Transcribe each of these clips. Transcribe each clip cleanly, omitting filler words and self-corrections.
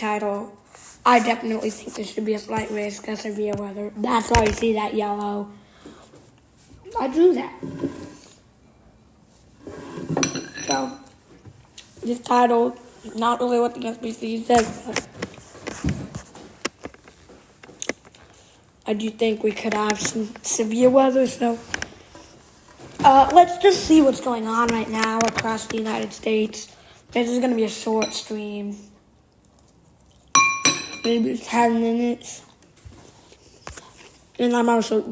title, I definitely think this should be a slight risk of severe weather. That's why you see that yellow. I drew that. So, this title is not really what the SBC says, but I do think we could have some severe weather, so let's just see what's going on right now across the United States. This is going to be a short stream. Maybe 10 minutes. And I'm also...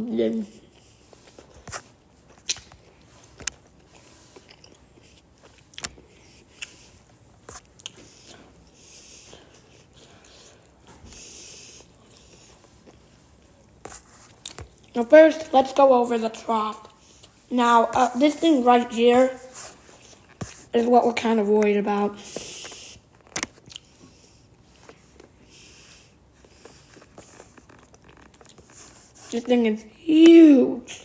Now first, let's go over the trough. Now, this thing right here is what we're kind of worried about. This thing is huge.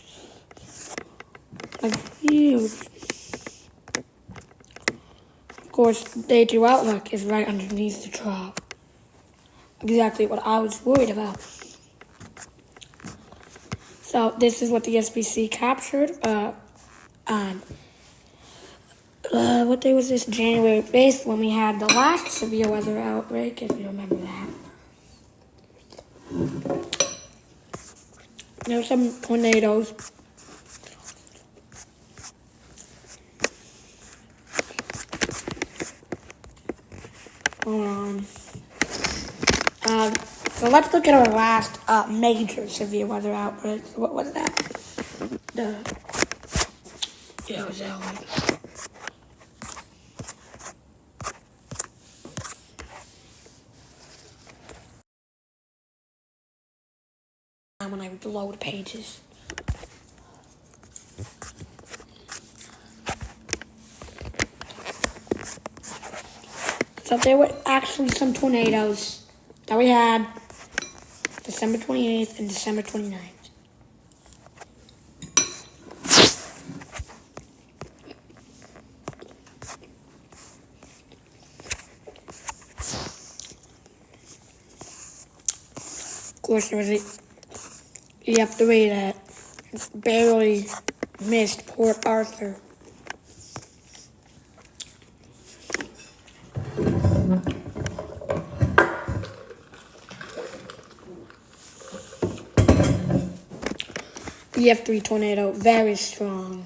Like, huge. Of course, day 2 outlook is right underneath the trough. Exactly what I was worried about. So this is what the SBC captured on, what day was this? January 8th, when we had the last severe weather outbreak, if you remember that. There were some tornadoes. Hold on. So let's look at our last major severe weather outbreak. What was that? Yeah, it was that one. When I load pages. So there were actually some tornadoes that we had December 28th and December 29th. Of course, there was a EF3 that barely missed Port Arthur. EF3 tornado, very strong.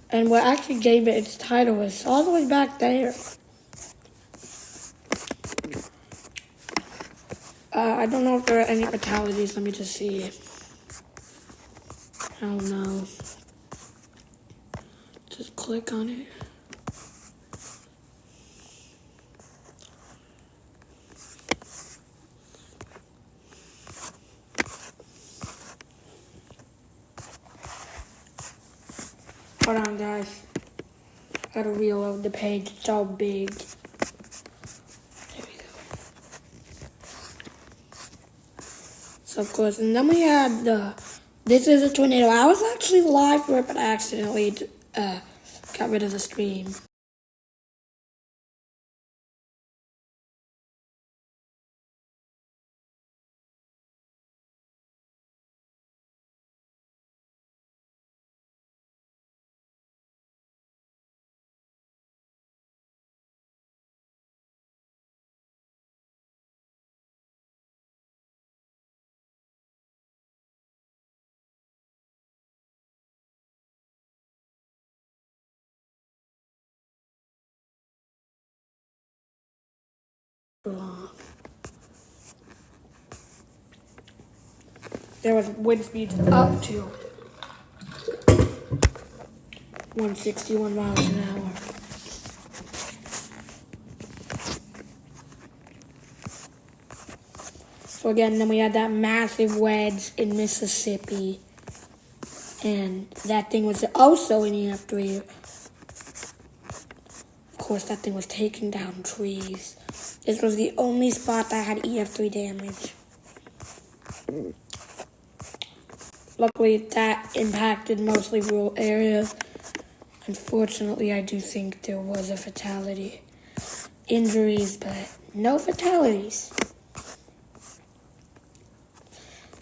And what actually gave it its title was all the way back there. I don't know if there are any fatalities. Let me just see. I don't know. Just click on it. Hold on, guys. Gotta reload the page. It's all big. There we go. So, of course, and then we had this is a tornado. I was actually live for it, but I accidentally got rid of the stream. There was wind speeds up to 161 miles an hour. So again, then we had that massive wedge in Mississippi. And that thing was also in EF3. Of course, that thing was taking down trees. This was the only spot that had EF3 damage. Luckily, that impacted mostly rural areas. Unfortunately, I do think there was a fatality. Injuries, but No fatalities.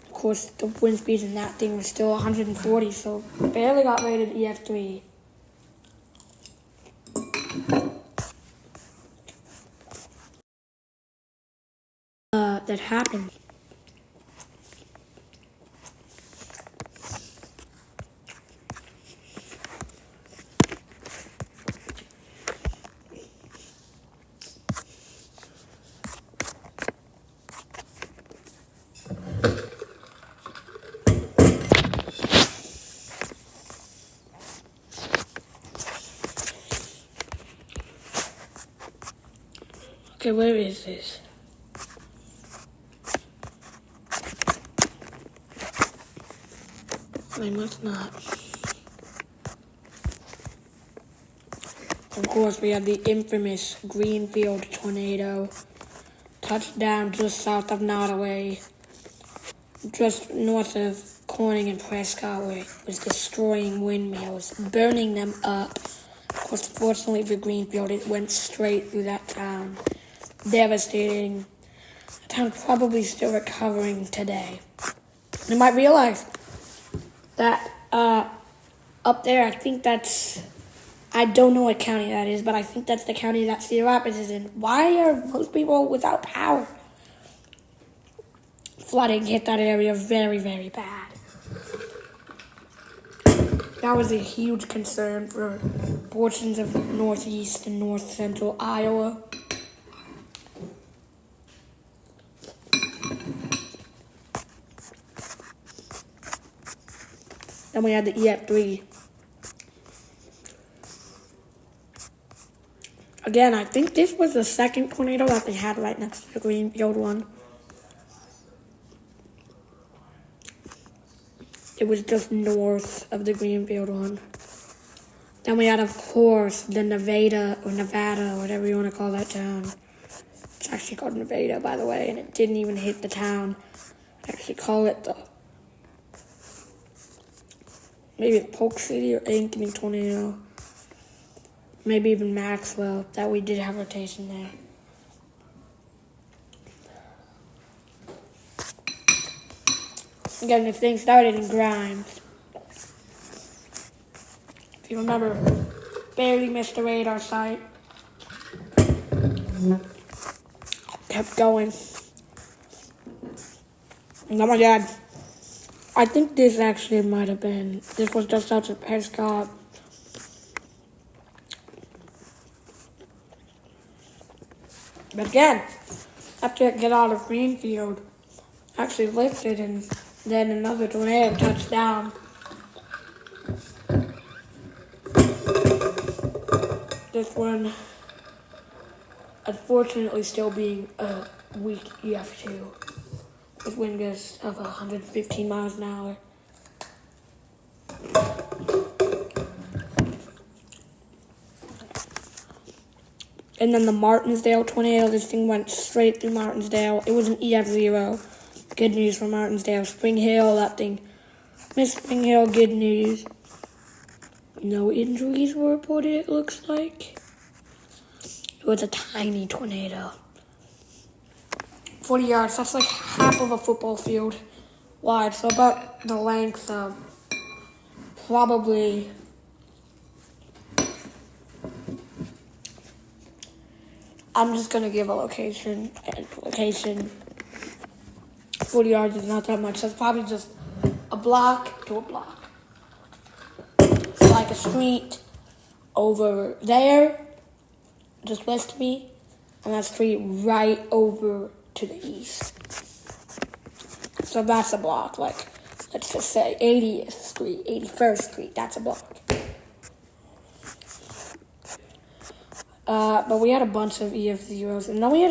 Of course, the wind speed in that thing was still 140, so barely got rated EF3. That happened. Okay, where is this? I must not. Of course, we have the infamous Greenfield tornado. Touchdown just south of Nottoway. Just north of Corning and Prescott, where it was destroying windmills, burning them up. Of course, fortunately for Greenfield, it went straight through that town. Devastating. The town's probably still recovering today. You might realize that up there, I think that's, I don't know what county that is, but I think that's the county that Cedar Rapids is in. Why are most people without power? Flooding hit that area very, very bad. That was a huge concern for portions of northeast and north central Iowa. Then we had the EF3. Again, I think this was the second tornado that they had right next to the Greenfield one. It was just north of the Greenfield one. Then we had, of course, the Nevada, or whatever you want to call that town. It's actually called Nevada, by the way, and it didn't even hit the town. I actually call it maybe the Polk City or Ankeny tornado. Maybe even Maxwell, that we did have rotation there. Again, this thing started in Grimes. If you remember, barely missed the radar site. Kept going. And oh my God, I think this actually might have been, this was just out of Prescott. But again, after it got out of Greenfield, actually lifted and then another tornado touched down. This one, unfortunately, still being a weak EF2 with wind gusts of 115 miles an hour. And then the Martinsdale tornado, this thing went straight through Martinsdale. It was an EF0. Good news for Martinsdale. Spring Hill, that thing. Miss Spring Hill, good news. No injuries were reported, it looks like. It was a tiny tornado. 40 yards, that's like half of a football field wide. So about the length of probably I'm just going to give a location. 40 yards is not that much. That's probably just a block to a block. It's like a street over there, just west of me, and that street right over to the east. So that's a block, like, let's just say 80th Street, 81st Street, that's a block. But we had a bunch of EF0s, and then we had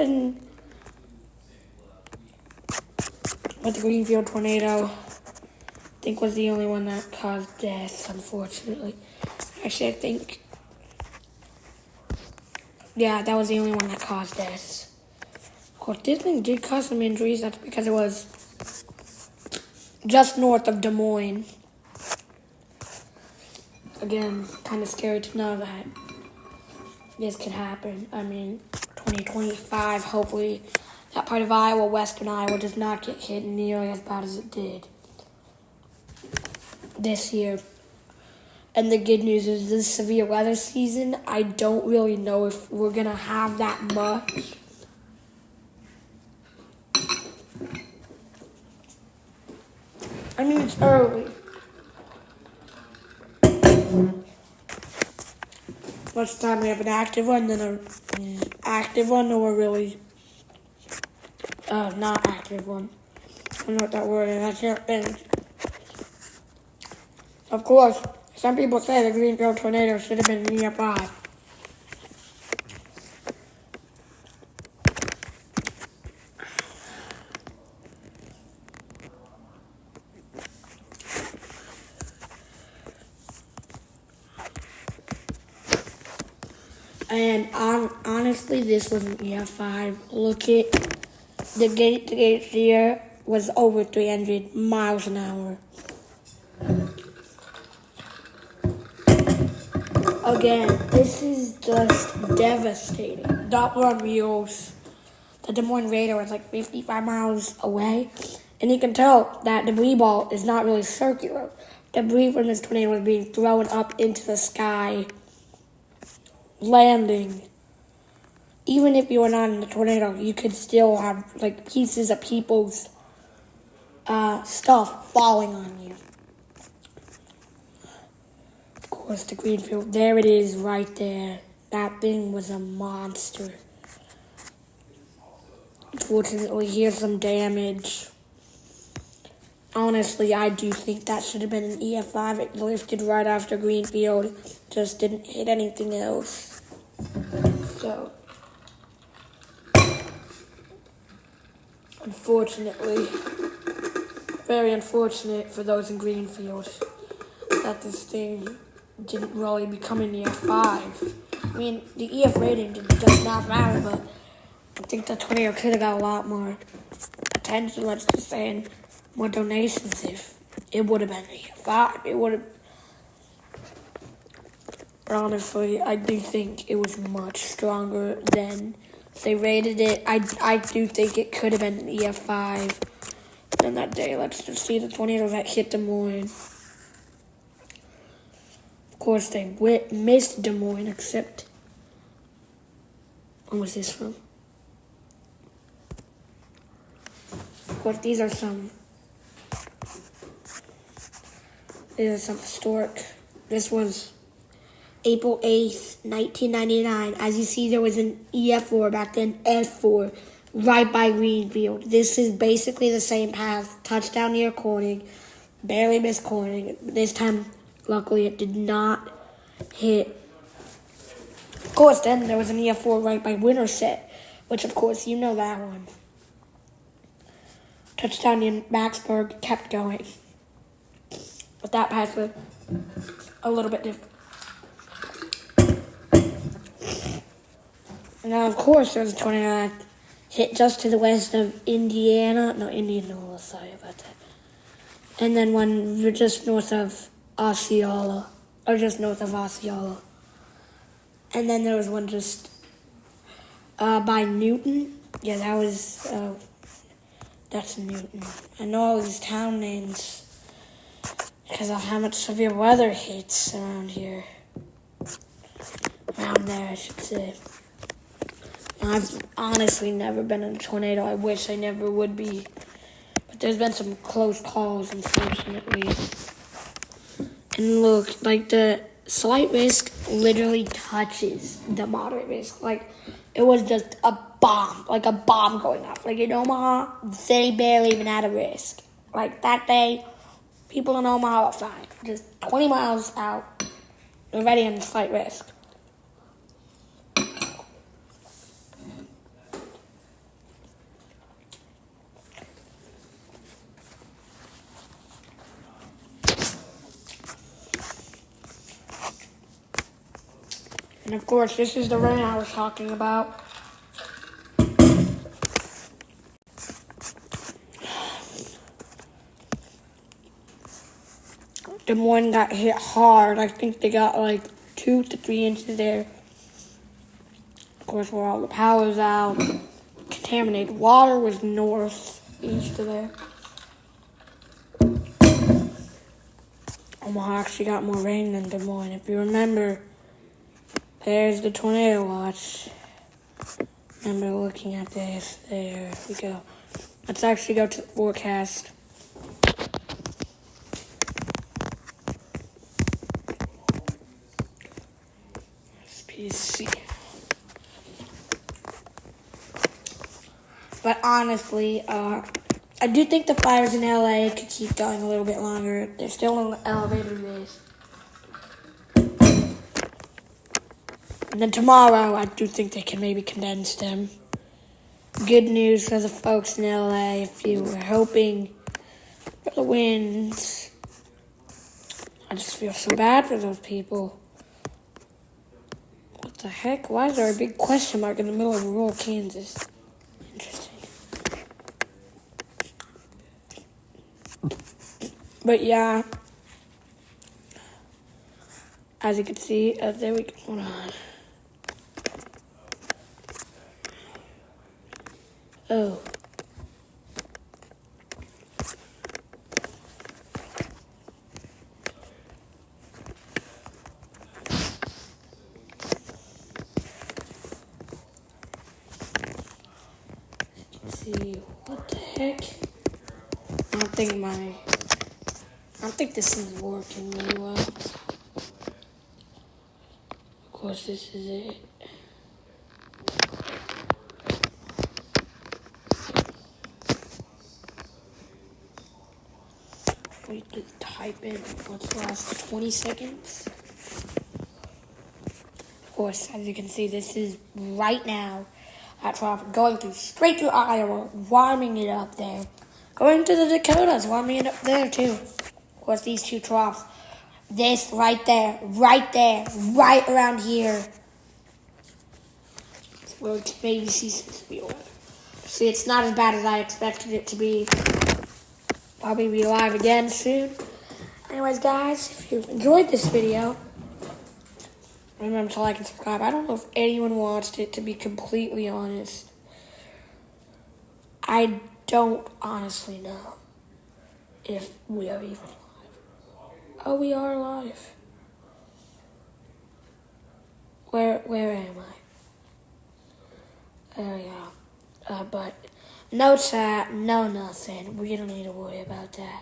with the Greenfield tornado, I think was the only one that caused deaths, unfortunately. Actually, I think, yeah, that was the only one that caused deaths. Of course, this thing did cause some injuries. That's because it was just north of Des Moines. Again, kind of scary to know that this could happen. I mean, 2025. Hopefully, that part of Iowa, western Iowa, does not get hit nearly as bad as it did this year. And the good news is this severe weather season, I don't really know if we're going to have that much. I mean, it's early. Most time we have an active one, then an active one, or a really not active one. I don't know what that word is. I can't think. Of course, some people say the Greenfield tornado should have been nearby. And honestly, this was an EF5. Look at the gate here was over 300 miles an hour. Again, this is just devastating. Doppler on wheels. The Des Moines radar was like 55 miles away. And you can tell that debris ball is not really circular. Debris from this tornado was being thrown up into the sky, landing. Even if you were not in the tornado, you could still have like pieces of people's stuff falling on you. Of course, the Greenfield, there it is right there. That thing was a monster. Unfortunately, here's some damage. Honestly, I do think that should have been an EF5. It lifted right after Greenfield. Just didn't hit anything else. So, unfortunately, very unfortunate for those in Greenfield that this thing didn't really become an EF5. I mean, the EF rating does not matter, but I think the tornado could have got a lot more attention, let's just say, and more donations if it would have been an EF5. It would have. Honestly, I do think it was much stronger than they rated it. I do think it could have been an EF5. And that day, let's just see the tornado that hit Des Moines. Of course, they missed Des Moines, except, what was this from? Of course, these are some historic. This was April 8th, 1999. As you see, there was an EF4 back then, F4, right by Greenfield. This is basically the same path. Touchdown near Corning. Barely missed Corning. This time, luckily, it did not hit. Of course, then there was an EF4 right by Winterset, which, of course, you know that one. Touchdown in Maxburg, kept going. But that path was a little bit different. Now, of course, there's a tornado that hit just to the west of Indianola, sorry about that. And then one just north of Osceola, or just north of Osceola. And then there was one just by Newton. Yeah, that was, that's Newton. I know all these town names because of how much severe weather hits around here. Around there, I should say. I've honestly never been in a tornado. I wish I never would be. But there's been some close calls, unfortunately. And look, like the slight risk literally touches the moderate risk. Like, it was just a bomb. Like a bomb going off. Like in Omaha, they barely even had a risk. Like that day, people in Omaha were fine. Just 20 miles out, already in slight risk. And of course, this is the rain I was talking about. Des Moines got hit hard. I think they got like 2 to 3 inches there. course, where all the power's out. Contaminated water was northeast of there. Omaha actually got more rain than Des Moines. If you remember, there's the tornado watch. Remember looking at this. There we go. Let's actually go to the forecast. PC. But honestly, I do think the fires in LA could keep going a little bit longer. They're still in the elevator days. And then tomorrow, I do think they can maybe condense them. Good news for the folks in LA if you were hoping for the winds. I just feel so bad for those people. What the heck? Why is there a big question mark in the middle of rural Kansas? Interesting. But yeah, as you can see, there we go. Hold on. Oh. Let's see, what the heck? I don't think this is working really well. Of course, this is it. We can type in what's last 20 seconds. Of course, as you can see, this is right now at traffic going straight through Iowa, warming it up there. Going to the Dakotas, warming it up there too. Of course, these two troughs. This right there, right around here. Where we can maybe see some severe weather. See, it's not as bad as I expected it to be. Probably be live again soon. Anyways, guys, if you've enjoyed this video, remember to like and subscribe. I don't know if anyone watched it, to be completely honest. I don't honestly know if we are even live. Oh, we are live. Where am I? There we go. But no chat, no nothing. We don't need to worry about that.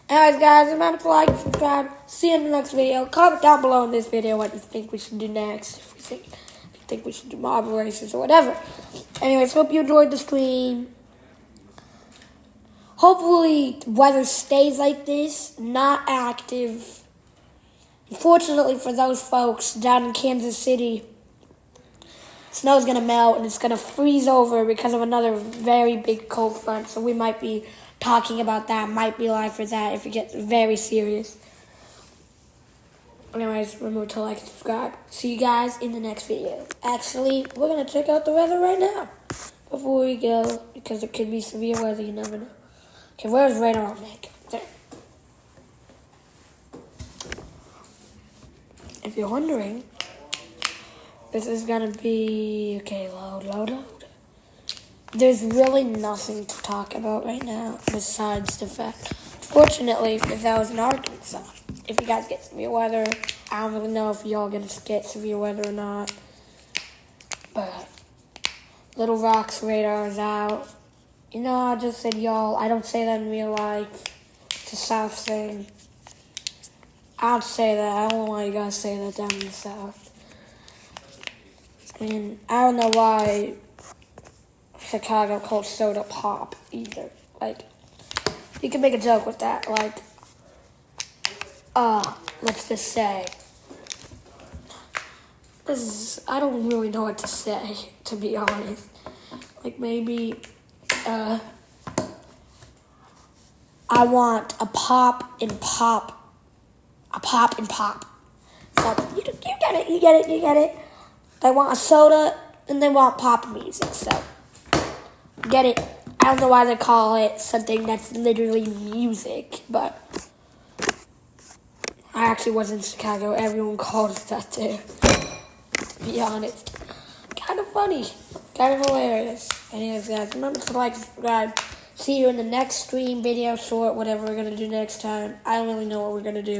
Anyways, guys, remember to like and subscribe. See you in the next video. Comment down below in this video what you think we should do next. If you think we should do marble races or whatever. Anyways, hope you enjoyed the stream. Hopefully, weather stays like this, not active. Unfortunately for those folks down in Kansas City, snow's going to melt and it's going to freeze over because of another very big cold front. So we might be talking about that, might be live for that if it gets very serious. Anyways, remember to like and subscribe. See you guys in the next video. Actually, we're going to check out the weather right now before we go because it could be severe weather, you never know. Okay, where's radar on Nick? There. If you're wondering, this is gonna be, okay, load. There's really nothing to talk about right now besides the fact, fortunately for those in Arkansas, if you guys get severe weather, I don't really know if y'all gonna get severe weather or not, but Little Rock's radar is out. You know, I just said y'all. I don't say that in real life. It's a South thing. I don't say that. I don't know why you guys say that down in the South. I mean, I don't know why Chicago called soda pop either. Like, you can make a joke with that. Like, let's just say. I don't really know what to say, to be honest. Like, maybe... I want a pop and pop. A pop and pop. So, you get it. They want a soda and they want pop music, so, get it. I don't know why they call it something that's literally music, but I actually was in Chicago. Everyone called it that too, to be honest. Kind of funny. Kind of hilarious. Anyways, guys, remember to like, subscribe. See you in the next stream, video, short, whatever we're going to do next time. I don't really know what we're going to do.